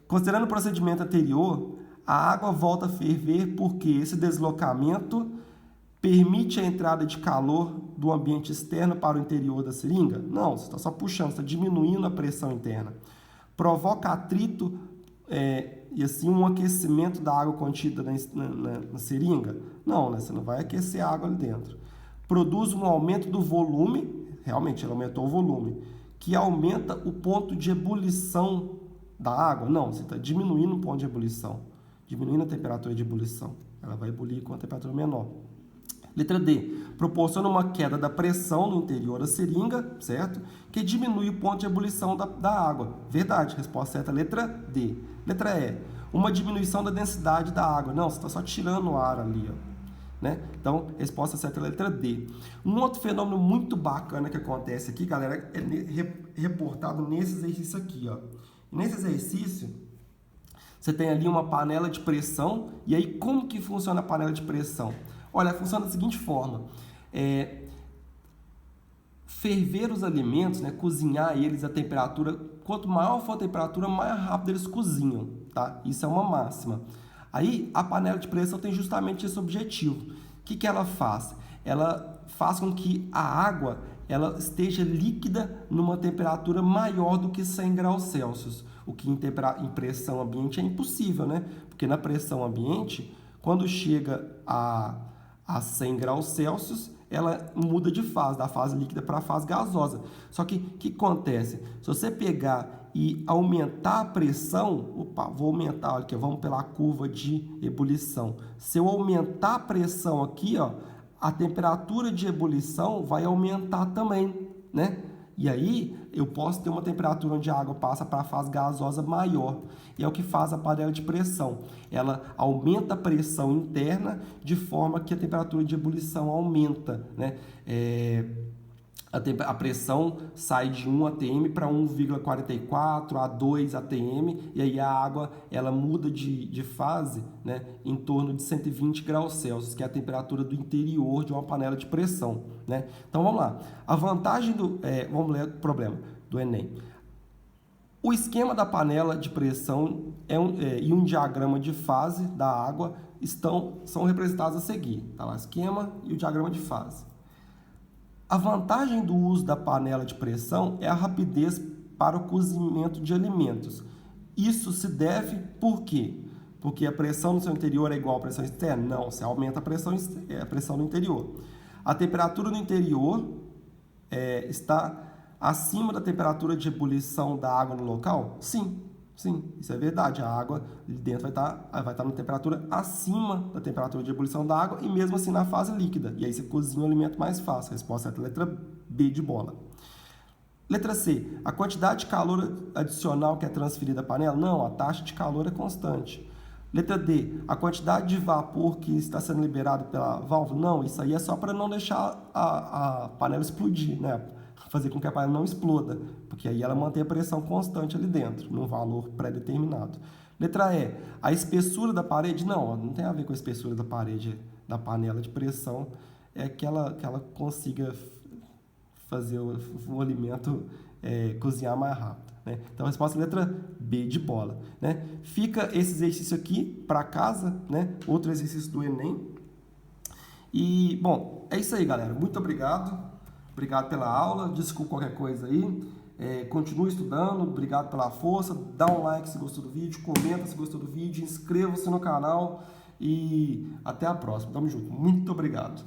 Considerando o procedimento anterior, a água volta a ferver porque esse deslocamento permite a entrada de calor do ambiente externo para o interior da seringa? Não, você está só puxando, você está diminuindo a pressão interna. Provoca atrito e assim um aquecimento da água contida na seringa? Não, né? Você não vai aquecer a água ali dentro. Produz um aumento do volume, realmente ela aumentou o volume, que aumenta o ponto de ebulição da água? Não, você está diminuindo o ponto de ebulição, diminuindo a temperatura de ebulição. Ela vai ebulir com a temperatura menor. Letra D. Proporciona uma queda da pressão no interior da seringa, certo? Que diminui o ponto de ebulição da água. Verdade, resposta certa, letra D. Letra E. Uma diminuição da densidade da água. Não, você está só tirando o ar ali, ó. Né? Então, resposta certa é a letra D. Um outro fenômeno muito bacana que acontece aqui, galera, é reportado nesse exercício aqui, ó. Nesse exercício, você tem ali uma panela de pressão. E aí, como que funciona a panela de pressão? Olha, funciona da seguinte forma. Ferver os alimentos, né, cozinhar eles a temperatura, quanto maior for a temperatura, mais rápido eles cozinham, tá? Isso é uma máxima. Aí, a panela de pressão tem justamente esse objetivo. O que ela faz? Ela faz com que a água ela esteja líquida numa temperatura maior do que 100 graus Celsius, o que em pressão ambiente é impossível, né? Porque na pressão ambiente, quando chega a 100 graus Celsius, ela muda de fase, da fase líquida para a fase gasosa. Só que o que acontece? Se você pegar e aumentar a pressão, vou aumentar, olha aqui, vamos pela curva de ebulição. Se eu aumentar a pressão aqui, ó, a temperatura de ebulição vai aumentar também, né? E aí eu posso ter uma temperatura onde a água passa para a fase gasosa maior. E é o que faz a panela de pressão. Ela aumenta a pressão interna de forma que a temperatura de ebulição aumenta, né? A pressão sai de 1 atm para 1,44 a 2 atm, e aí a água ela muda de fase, né, em torno de 120 graus Celsius, que é a temperatura do interior de uma panela de pressão, né? Então vamos lá. A vantagem vamos ler o problema do Enem. O esquema da panela de pressão e um diagrama de fase da água são representados a seguir. Tá lá, esquema e o diagrama de fase. A vantagem do uso da panela de pressão é a rapidez para o cozimento de alimentos. Isso se deve por quê? Porque a pressão no seu interior é igual à pressão externa? Não, você aumenta a pressão no interior. A temperatura no interior está acima da temperatura de ebulição da água no local? Sim, isso é verdade. A água de dentro vai estar na temperatura acima da temperatura de ebulição da água e mesmo assim na fase líquida. E aí você cozinha o alimento mais fácil. A resposta é a letra B de bola. Letra C. A quantidade de calor adicional que é transferida à panela? Não, a taxa de calor é constante. Letra D. A quantidade de vapor que está sendo liberado pela válvula? Não, isso aí é só para não deixar a panela explodir, né? Fazer com que a panela não exploda, porque aí ela mantém a pressão constante ali dentro, num valor pré-determinado. Letra E. A espessura da parede? Não tem a ver com a espessura da parede da panela de pressão, é que ela consiga fazer o alimento cozinhar mais rápido, né? Então a resposta é a letra B de bola, né? Fica esse exercício aqui para casa, né? Outro exercício do Enem. E, bom, é isso aí, galera. Muito obrigado. Obrigado pela aula. Desculpa qualquer coisa aí. Continue estudando. Obrigado pela força. Dá um like se gostou do vídeo. Comenta se gostou do vídeo. Inscreva-se no canal. E até a próxima. Tamo junto. Muito obrigado.